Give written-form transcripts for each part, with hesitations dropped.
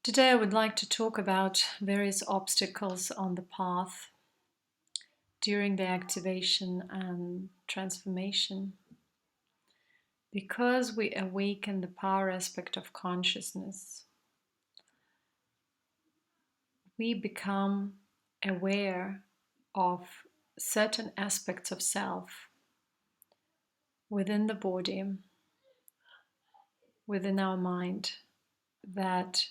Today I would like to talk about various obstacles on the path during the activation and transformation. Because we awaken the power aspect of consciousness, we become aware of certain aspects of self within the body, within our mind, that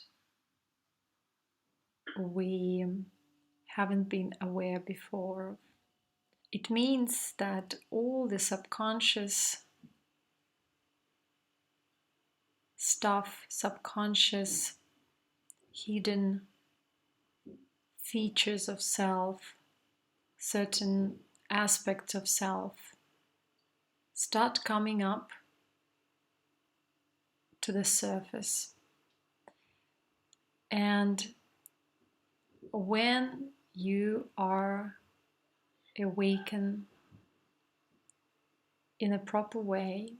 we haven't been aware before. It means that all the subconscious stuff, subconscious, hidden features of self, certain aspects of self start coming up to the surface. And when you are awakened in a proper way,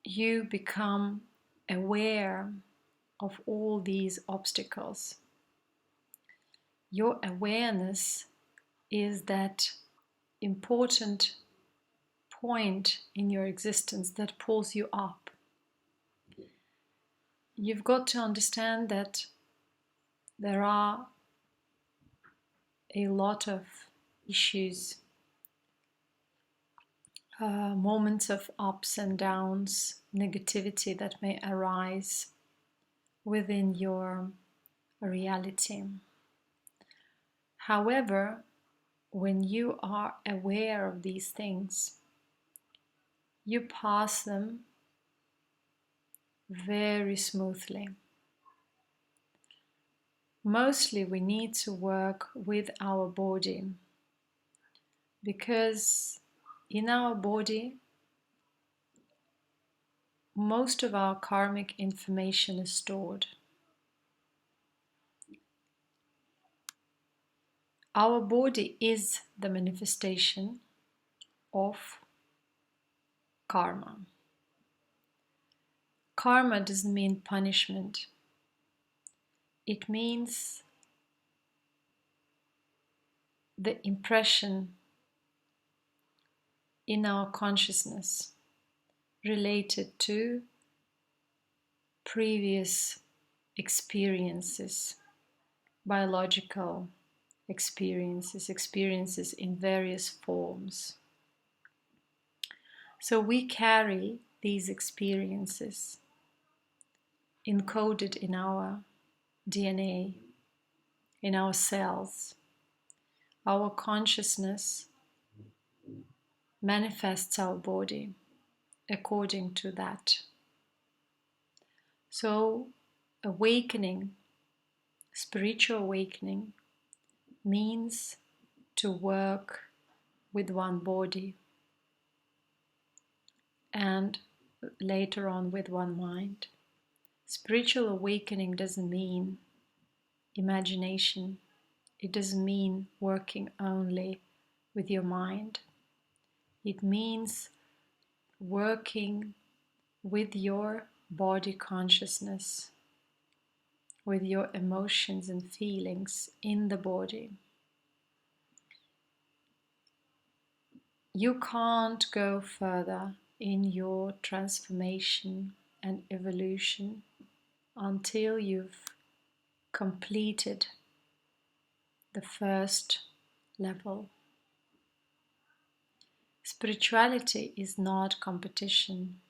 you become aware of all these obstacles. Your awareness is that important point in your existence that pulls you up. You've got to understand that there are a lot of issues, moments of ups and downs, negativity that may arise within your reality. However, when you are aware of these things, you pass them very smoothly. Mostly we need to work with our body, because in our body most of our karmic information is stored. Our body is the manifestation of karma. Karma doesn't mean punishment. It means the impression in our consciousness related to previous experiences, biological experiences in various forms. So we carry these experiences encoded in our DNA, in our cells. Our consciousness manifests our body according to that. So awakening, spiritual awakening, means to work with one body and later on with one mind. Spiritual awakening doesn't mean imagination. It doesn't mean working only with your mind. It means working with your body consciousness, with your emotions and feelings in the body. You can't go further in your transformation and evolution until you've completed the first level. Spirituality is not competition.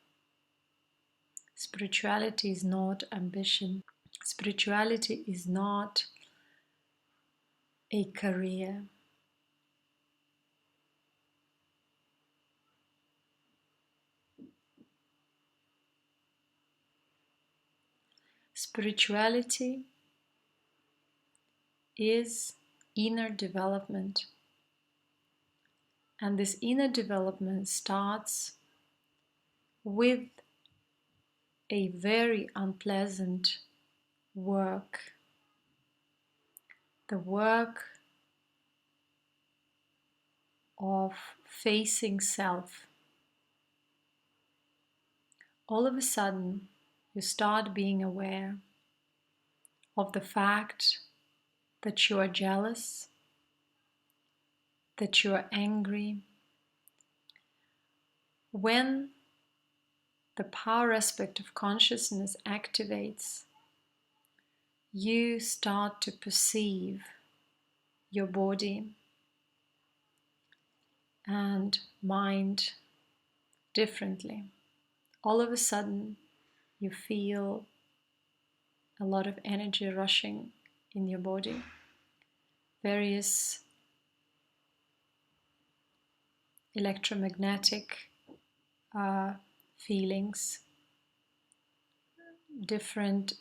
Spirituality is not ambition. Spirituality is not a career. Spirituality is inner development. And this inner development starts with a very unpleasant work. The work of facing self. All of a sudden, you start being aware of the fact that you are jealous, that you are angry. When the power aspect of consciousness activates, you start to perceive your body and mind differently. All of a sudden, you feel a lot of energy rushing in your body, various electromagnetic feelings, different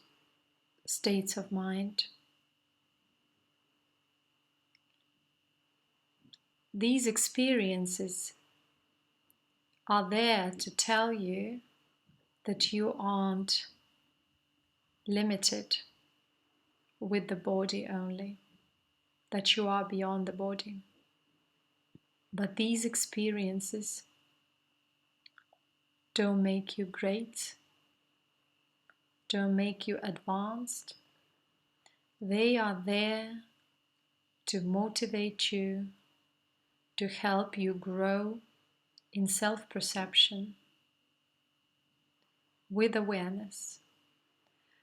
states of mind. These experiences are there to tell you that you aren't limited with the body only, that you are beyond the body. But these experiences don't make you great, don't make you advanced. They are there to motivate you, to help you grow in self-perception with awareness.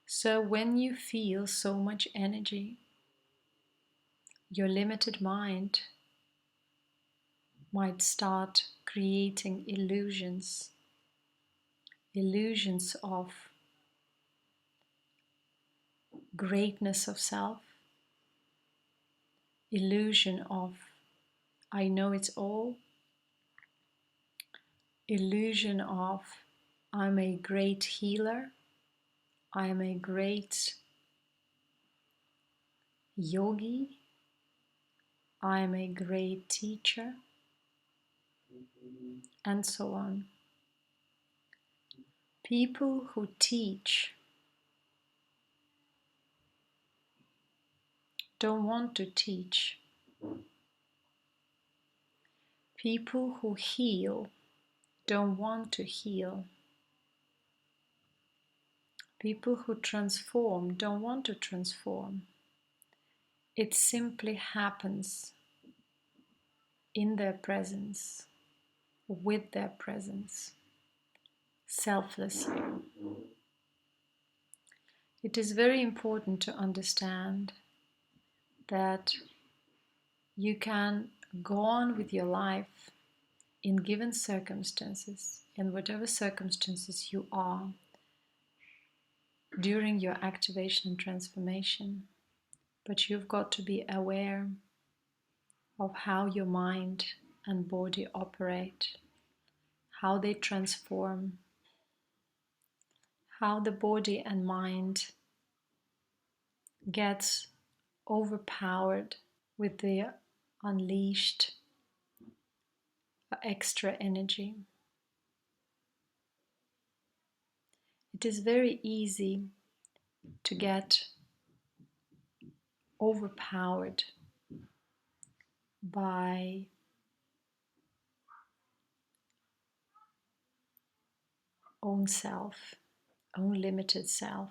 So when you feel so much energy, your limited mind might start creating illusions of greatness of self, illusion of I know it's all, illusion of I'm a great healer, I'm a great yogi, I'm a great teacher, and so on. People who teach don't want to teach. People who heal don't want to heal. People who transform don't want to transform. It simply happens in their presence, with their presence, selflessly. It is very important to understand that you can go on with your life in given circumstances, in whatever circumstances you are during your activation and transformation, but you've got to be aware of how your mind and body operate, how they transform, how the body and mind gets overpowered with the unleashed extra energy. It is very easy to get overpowered by own self, own limited self.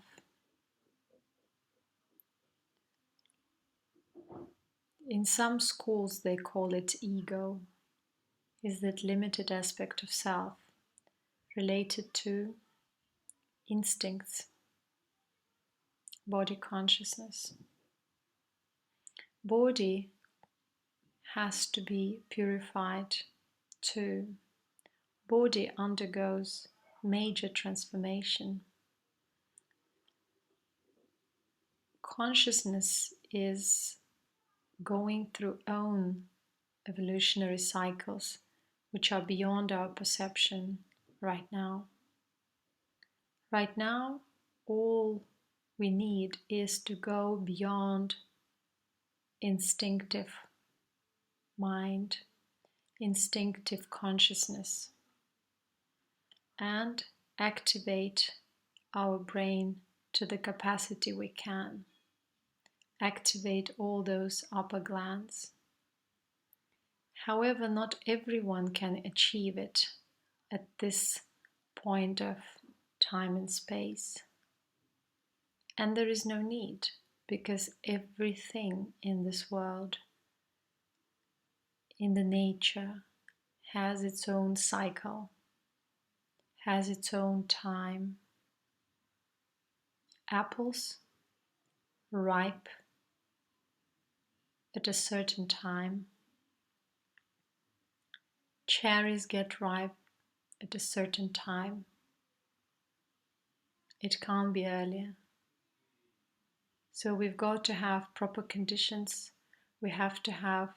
In some schools they call it ego, is that limited aspect of self related to instincts, body consciousness. Body has to be purified too. Body undergoes major transformation. Consciousness is going through own evolutionary cycles which are beyond our perception right now. Right now, all we need is to go beyond instinctive mind, instinctive consciousness, and activate our brain to the capacity we can. Activate all those upper glands. However, not everyone can achieve it at this point of time and space. And there is no need, because everything in this world, in the nature, has its own cycle, has its own time. Apples ripe at a certain time. Cherries get ripe at a certain time. It can't be earlier. So we've got to have proper conditions. We have to have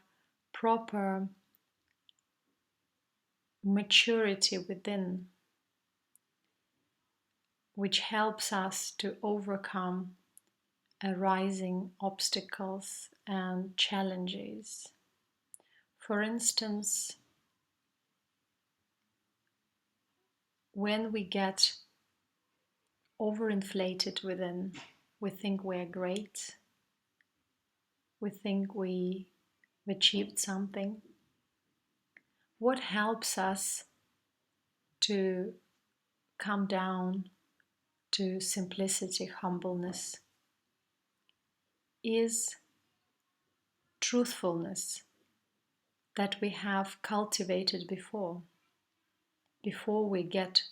proper maturity within, which helps us to overcome arising obstacles and challenges. For instance, when we get overinflated within, we think we're great, we think we've achieved something. What helps us to come down to simplicity, humbleness, is truthfulness that we have cultivated before we get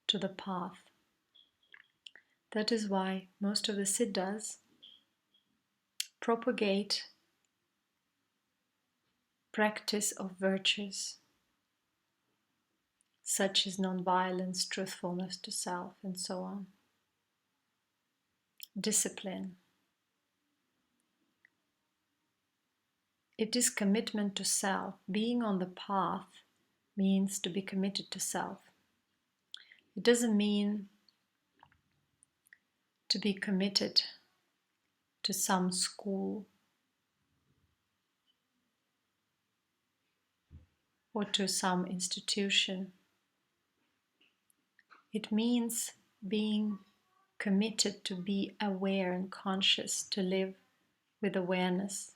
to the path. That is why most of the Siddhas propagate practice of virtues such as non-violence, truthfulness to self, and so on. Discipline. It is commitment to self. Being on the path means to be committed to self. It doesn't mean to be committed to some school or to some institution. It means being committed to be aware and conscious, to live with awareness.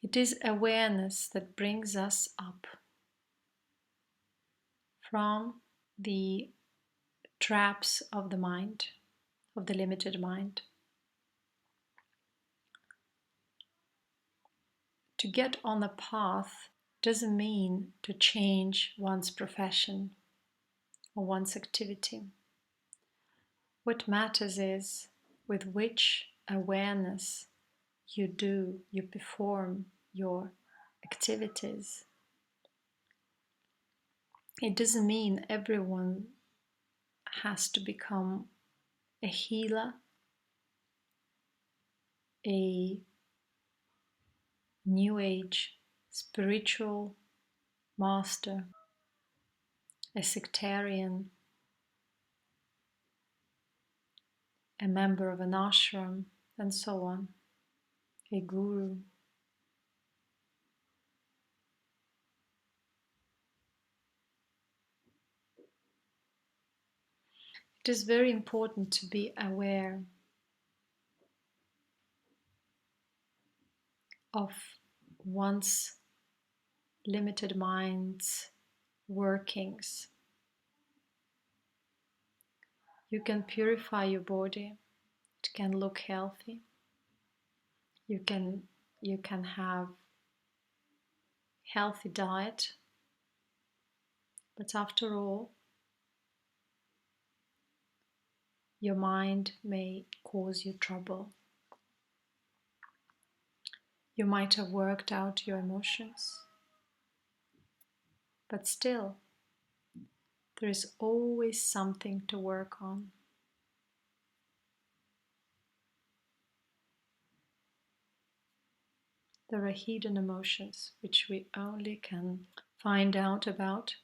It is awareness that brings us up from the traps of the mind, of the limited mind. To get on the path doesn't mean to change one's profession or one's activity. What matters is with which awareness you perform your activities. It doesn't mean everyone has to become a healer, a New Age spiritual master, a sectarian, a member of an ashram, and so on, a guru. It is very important to be aware of one's limited mind's workings. You can purify your body, it can look healthy. You can have healthy diet, but after all, your mind may cause you trouble. You might have worked out your emotions, but still, there is always something to work on. There are hidden emotions which we only can find out about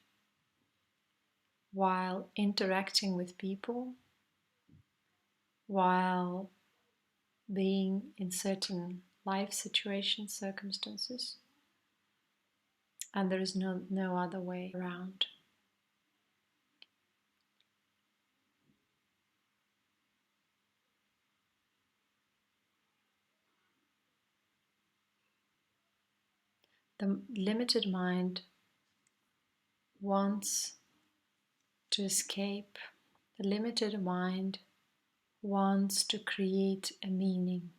while interacting with people, while being in certain life situations, circumstances, and there is no other way around. The limited mind wants to escape. The limited mind wants to create a meaning.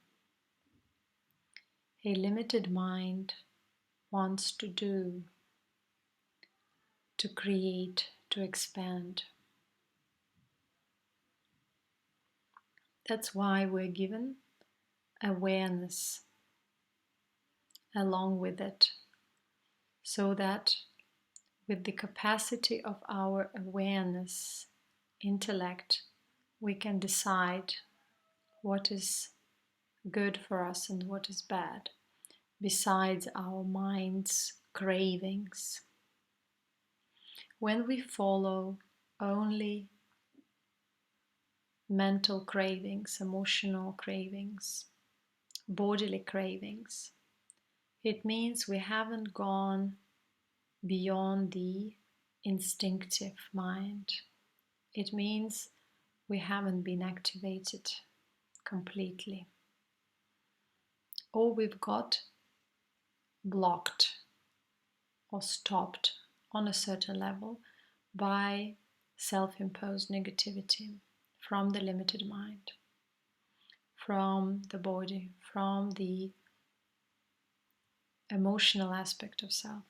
A limited mind wants to do, to create, to expand. That's why we're given awareness along with it, so that with the capacity of our awareness, intellect, we can decide what is good for us and what is bad, besides our mind's cravings. When we follow only mental cravings, emotional cravings, bodily cravings, it means we haven't gone beyond the instinctive mind. It means we haven't been activated completely. Or we've got blocked or stopped on a certain level by self-imposed negativity from the limited mind, from the body, from the emotional aspect of self.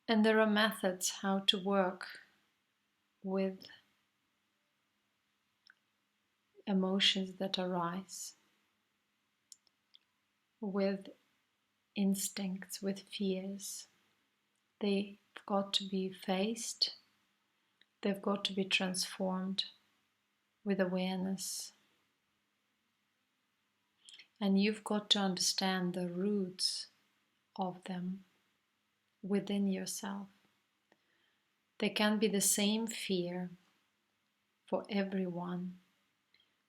And there are methods how to work with emotions that arise, with instincts, with fears. They've got to be faced, they've got to be transformed with awareness. And you've got to understand the roots of them within yourself. They can be the same fear for everyone,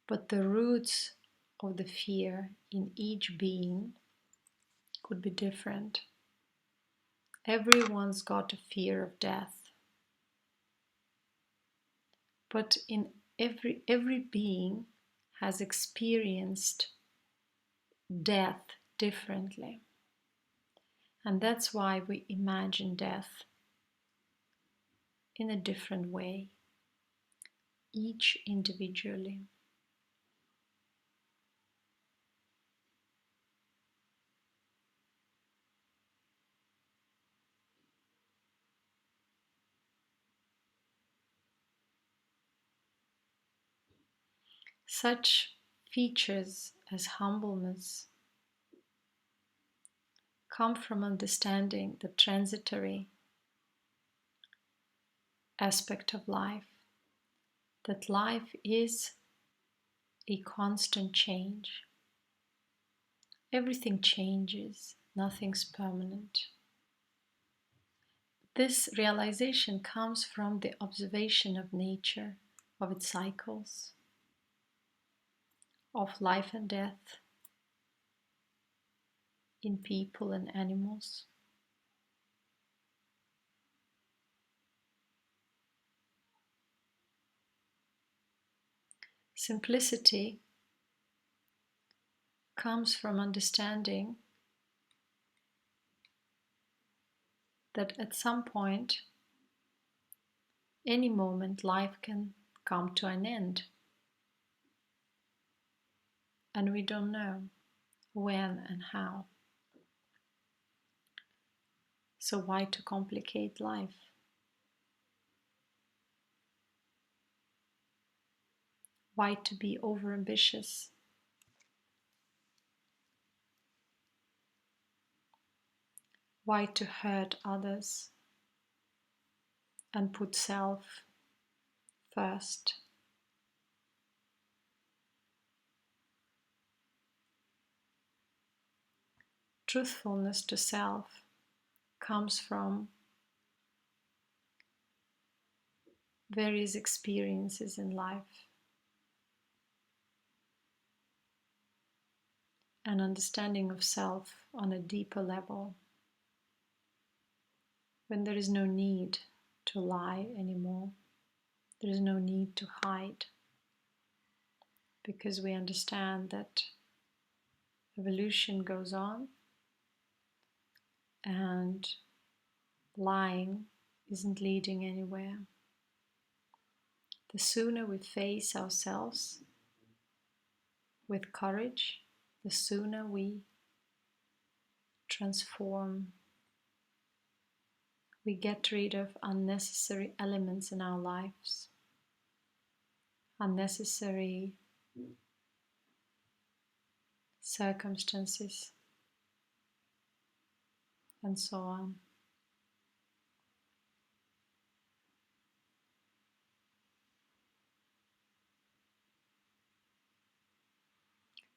but the roots of the fear in each being could be different. Everyone's got a fear of death, but in every being has experienced death differently. And that's why we imagine death in a different way, each individually. Such features as humbleness come from understanding the transitory aspect of life, that life is a constant change. Everything changes, nothing's permanent. This realization comes from the observation of nature, of its cycles, of life and death in people and animals. Simplicity comes from understanding that at some point, any moment, life can come to an end. And we don't know when and how. So why to complicate life? Why to be overambitious? Why to hurt others and put self first? Truthfulness to self comes from various experiences in life, an understanding of self on a deeper level, when there is no need to lie anymore, there is no need to hide, because we understand that evolution goes on and lying isn't leading anywhere. The sooner we face ourselves with courage, the sooner we transform. We get rid of unnecessary elements in our lives, unnecessary circumstances, and so on.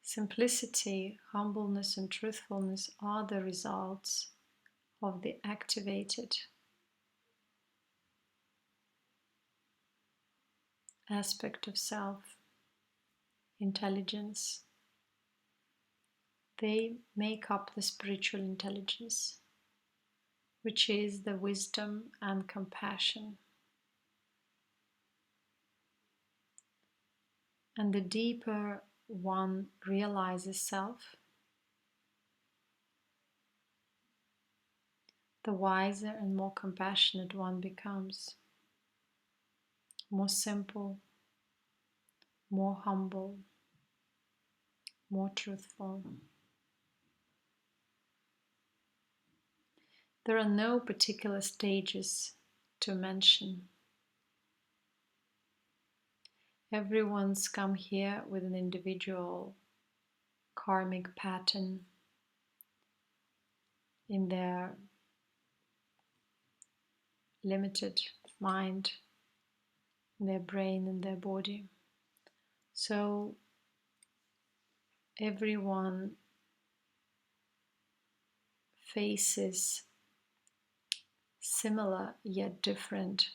Simplicity, humbleness, and truthfulness are the results of the activated aspect of self, intelligence. They make up the spiritual intelligence, which is the wisdom and compassion. And the deeper one realizes self, the wiser and more compassionate one becomes, more simple, more humble, more truthful. There are no particular stages to mention. Everyone's come here with an individual karmic pattern in their limited mind, in their brain and their body. So everyone faces similar yet different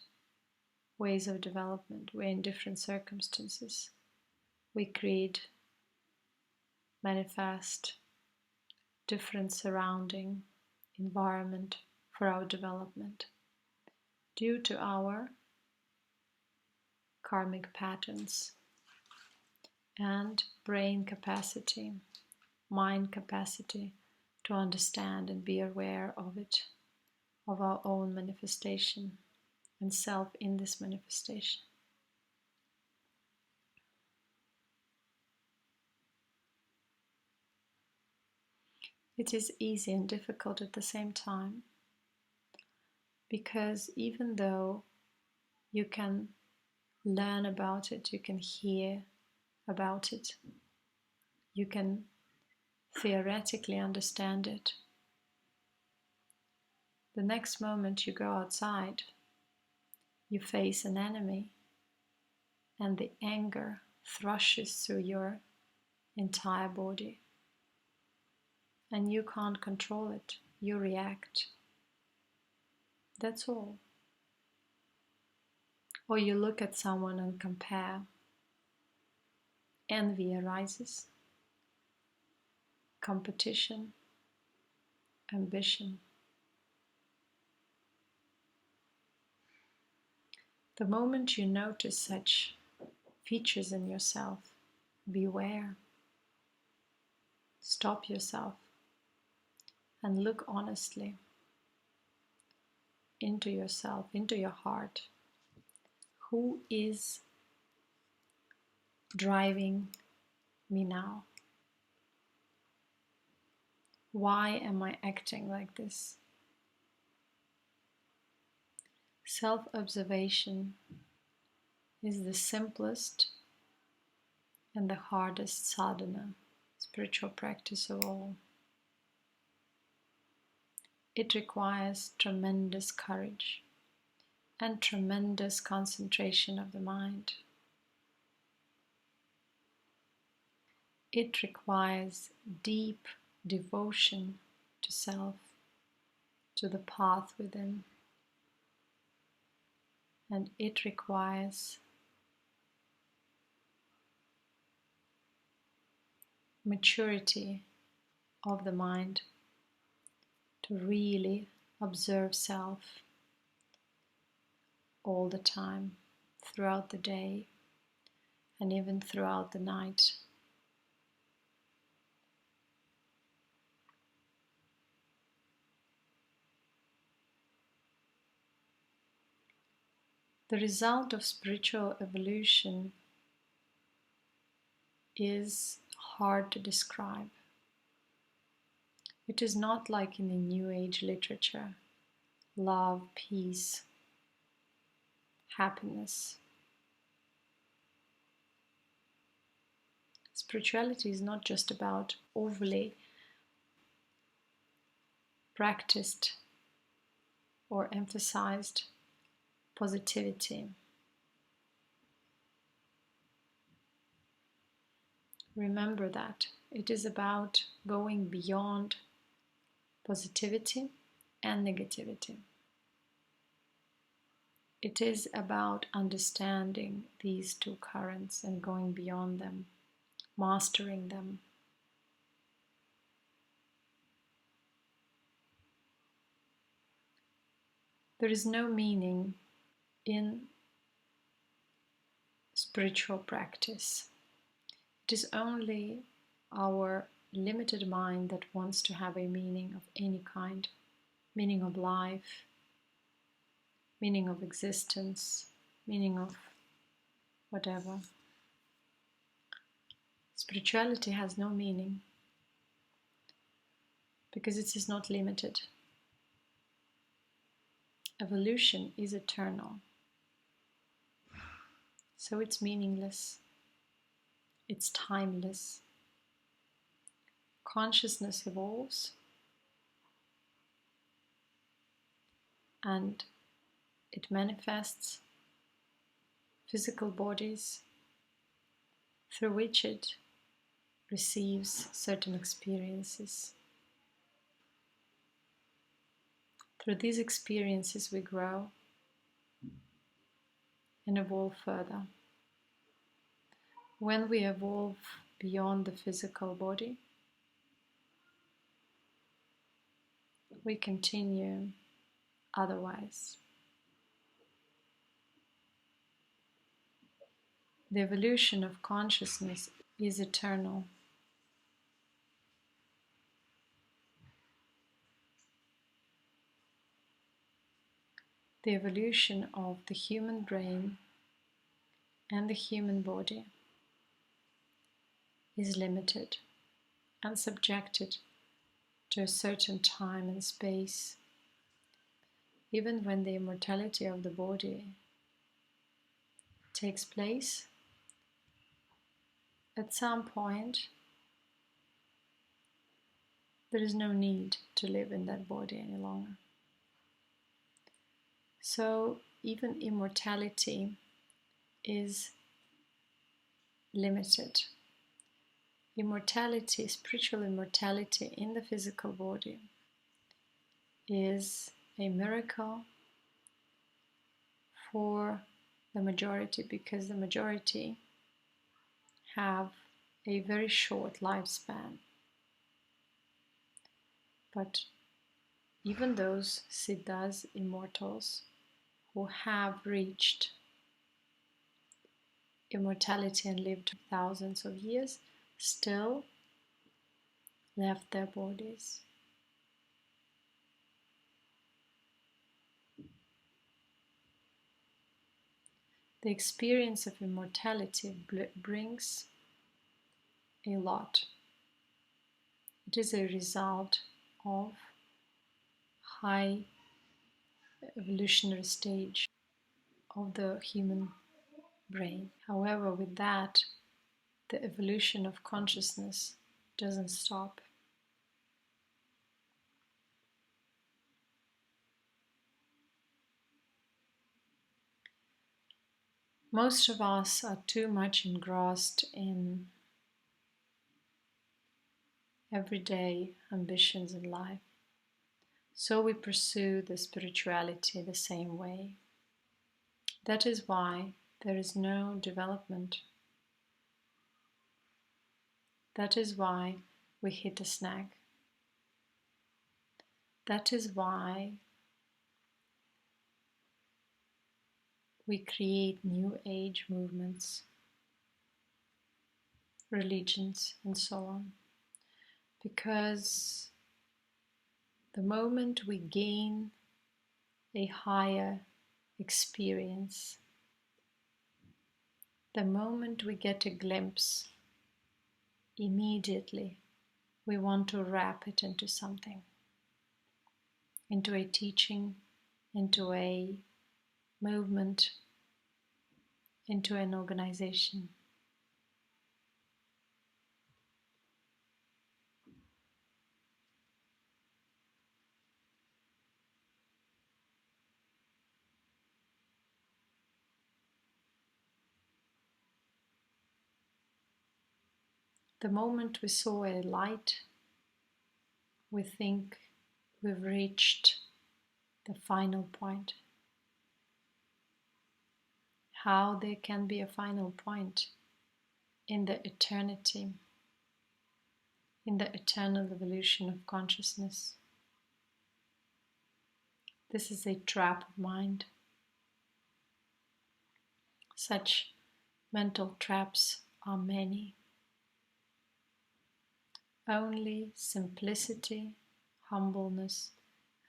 ways of development. We're in different circumstances. We create, manifest different surrounding environment for our development due to our karmic patterns and brain capacity, mind capacity to understand and be aware of it, of our own manifestation and self in this manifestation. It is easy and difficult at the same time, because even though you can learn about it, you can hear about it, you can theoretically understand it, the next moment you go outside, you face an enemy, and the anger thrushes through your entire body, and you can't control it. You react. That's all. Or you look at someone and compare. Envy arises. Competition. Ambition. The moment you notice such features in yourself, beware. Stop yourself and look honestly into yourself, into your heart. Who is driving me now? Why am I acting like this? Self-observation is the simplest and the hardest sadhana, spiritual practice of all. It requires tremendous courage and tremendous concentration of the mind. It requires deep devotion to self, to the path within. And it requires maturity of the mind to really observe self all the time, throughout the day, and even throughout the night. The result of spiritual evolution is hard to describe. It is not like in the New Age literature, love, peace, happiness. Spirituality is not just about overly practiced or emphasized positivity. Remember that it is about going beyond positivity and negativity. It is about understanding these two currents and going beyond them, mastering them. There is no meaning in spiritual practice. It is only our limited mind that wants to have a meaning of any kind, meaning of life, meaning of existence, meaning of whatever. Spirituality has no meaning because it is not limited. Evolution is eternal, so it's meaningless, it's timeless. Consciousness evolves and it manifests physical bodies through which it receives certain experiences. Through these experiences we grow and evolve further. When we evolve beyond the physical body, we continue otherwise. The evolution of consciousness is eternal. The evolution of the human brain and the human body is limited and subjected to a certain time and space. Even when the immortality of the body takes place, at some point there is no need to live in that body any longer. So even immortality is limited. Immortality, spiritual immortality in the physical body is a miracle for the majority, because the majority have a very short lifespan. But even those siddhas, immortals, who have reached immortality and lived thousands of years, still left their bodies. The experience of immortality brings a lot. It is a result of high evolutionary stage of the human brain. However, with that, the evolution of consciousness doesn't stop. Most of us are too much engrossed in everyday ambitions in life, so we pursue the spirituality the same way. That is why there is no development. That is why we hit a snag. That is why we create new age movements, religions, and so on. Because the moment we gain a higher experience. The moment we get a glimpse, immediately we want to wrap it into something, into a teaching, into a movement, into an organization. The moment we saw a light, we think we've reached the final point. How there can be a final point in the eternity, in the eternal evolution of consciousness. This is a trap of mind. Such mental traps are many. Only simplicity, humbleness,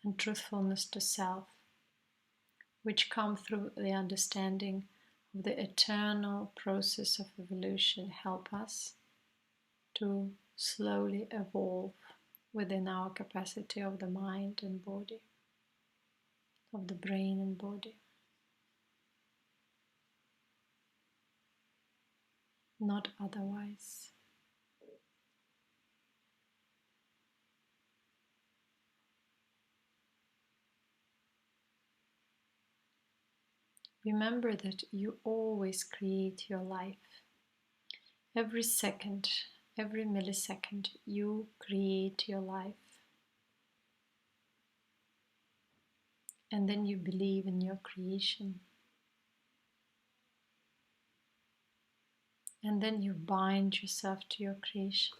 and truthfulness to self, which come through the understanding of the eternal process of evolution, help us to slowly evolve within our capacity of the mind and body, of the brain and body. Not otherwise. Remember that you always create your life. Every second, every millisecond, you create your life. And then you believe in your creation. And then you bind yourself to your creation.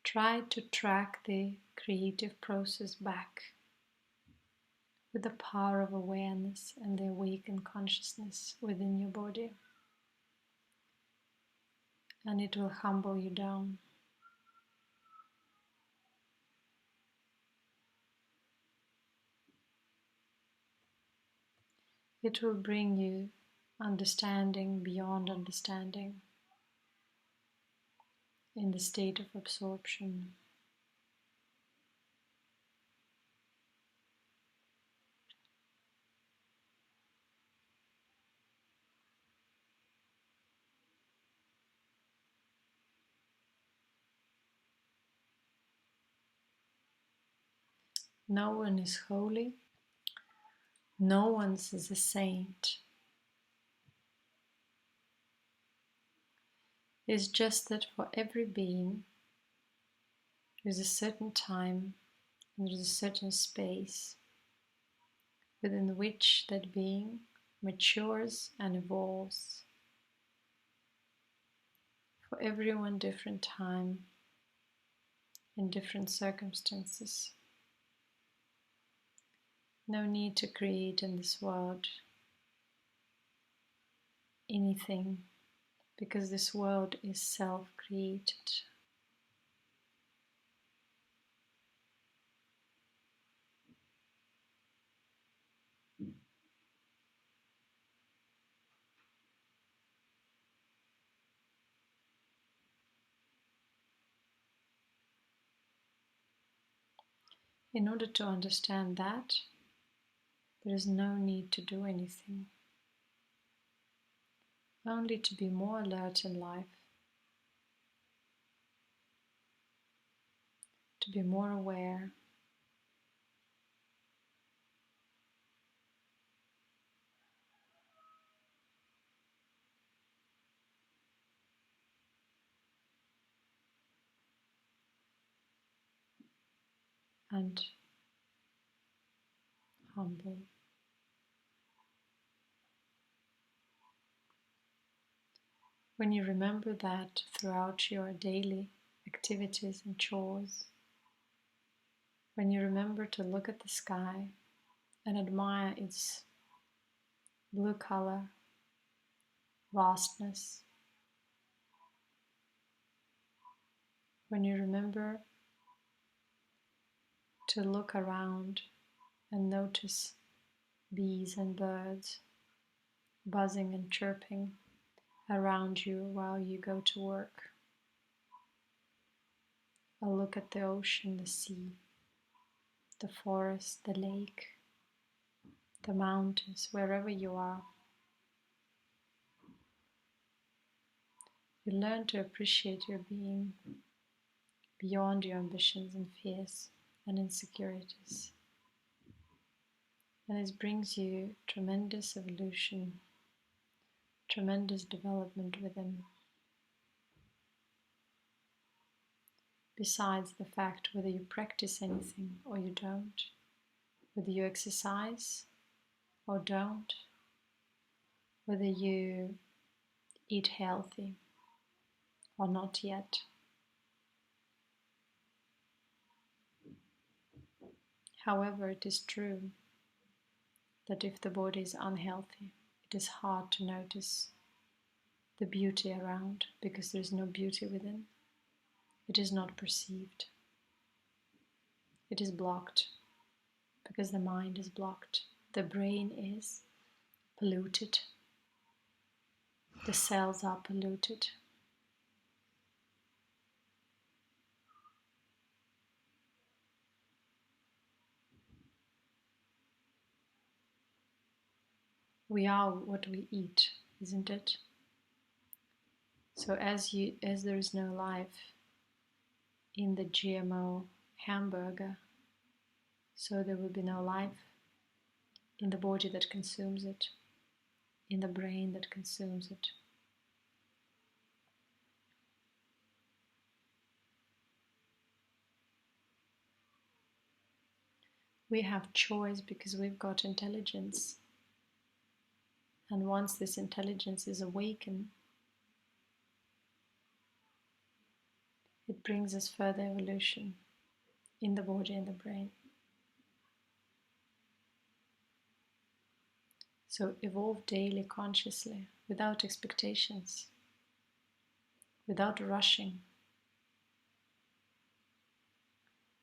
Try to track the creative process back with the power of awareness and the awakened consciousness within your body. And it will humble you down. It will bring you understanding beyond understanding in the state of absorption. No one is holy. No one is a saint. It's just that for every being, there's a certain time, and there's a certain space within which that being matures and evolves. For everyone, different time in different circumstances. No need to create in this world anything, because this world is self-created. In order to understand that, there is no need to do anything. Only to be more alert in life, to be more aware, and humble. When you remember that throughout your daily activities and chores, when you remember to look at the sky and admire its blue color, vastness, when you remember to look around and notice bees and birds buzzing and chirping around you while you go to work. Or look at the ocean, the sea, the forest, the lake, the mountains, wherever you are. You learn to appreciate your being beyond your ambitions and fears and insecurities. And it brings you tremendous evolution, tremendous development within. Besides the fact whether you practice anything or you don't, whether you exercise or don't, whether you eat healthy or not yet. However, it is true that if the body is unhealthy, it is hard to notice the beauty around because there is no beauty within. It is not perceived. It is blocked because the mind is blocked. The brain is polluted. The cells are polluted. We are what we eat, isn't it? So as there is no life in the GMO hamburger, so there will be no life in the body that consumes it, in the brain that consumes it. We have choice because we've got intelligence. And once this intelligence is awakened, it brings us further evolution in the body and the brain. So evolve daily consciously, without expectations, without rushing,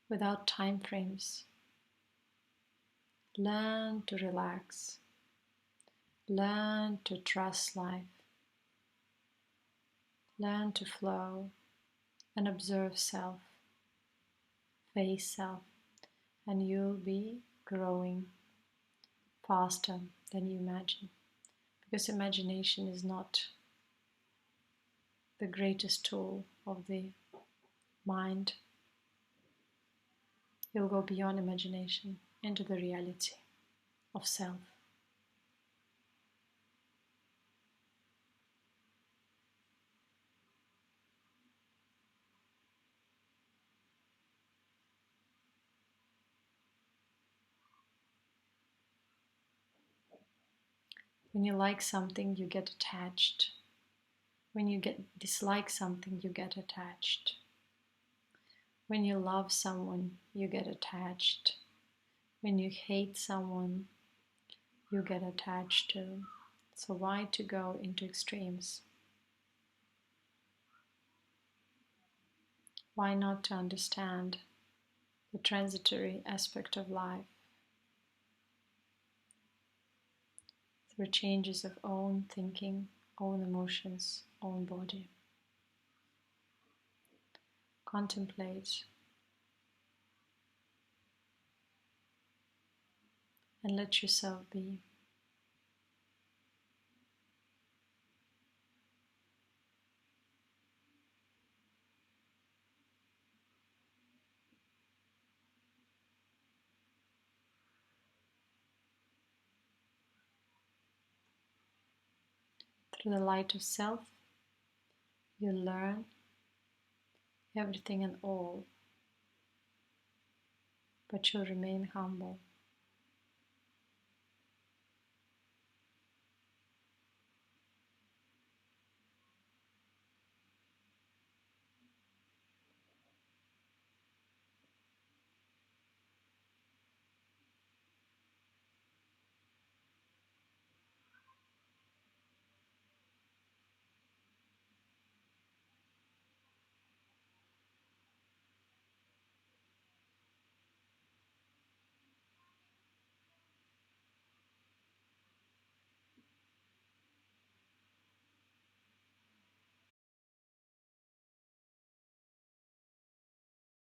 without time frames. Learn to relax. Learn to trust life. Learn to flow and observe self. Face self, and you'll be growing faster than you imagine. Because imagination is not the greatest tool of the mind. You'll go beyond imagination into the reality of self. When you like something, you get attached. When you dislike something, you get attached. When you love someone, you get attached. When you hate someone, you get attached to. So why to go into extremes? Why not to understand the transitory aspect of life through changes of own thinking, own emotions, own body? Contemplate and let yourself be. Through the light of self, you learn everything and all, but you'll remain humble.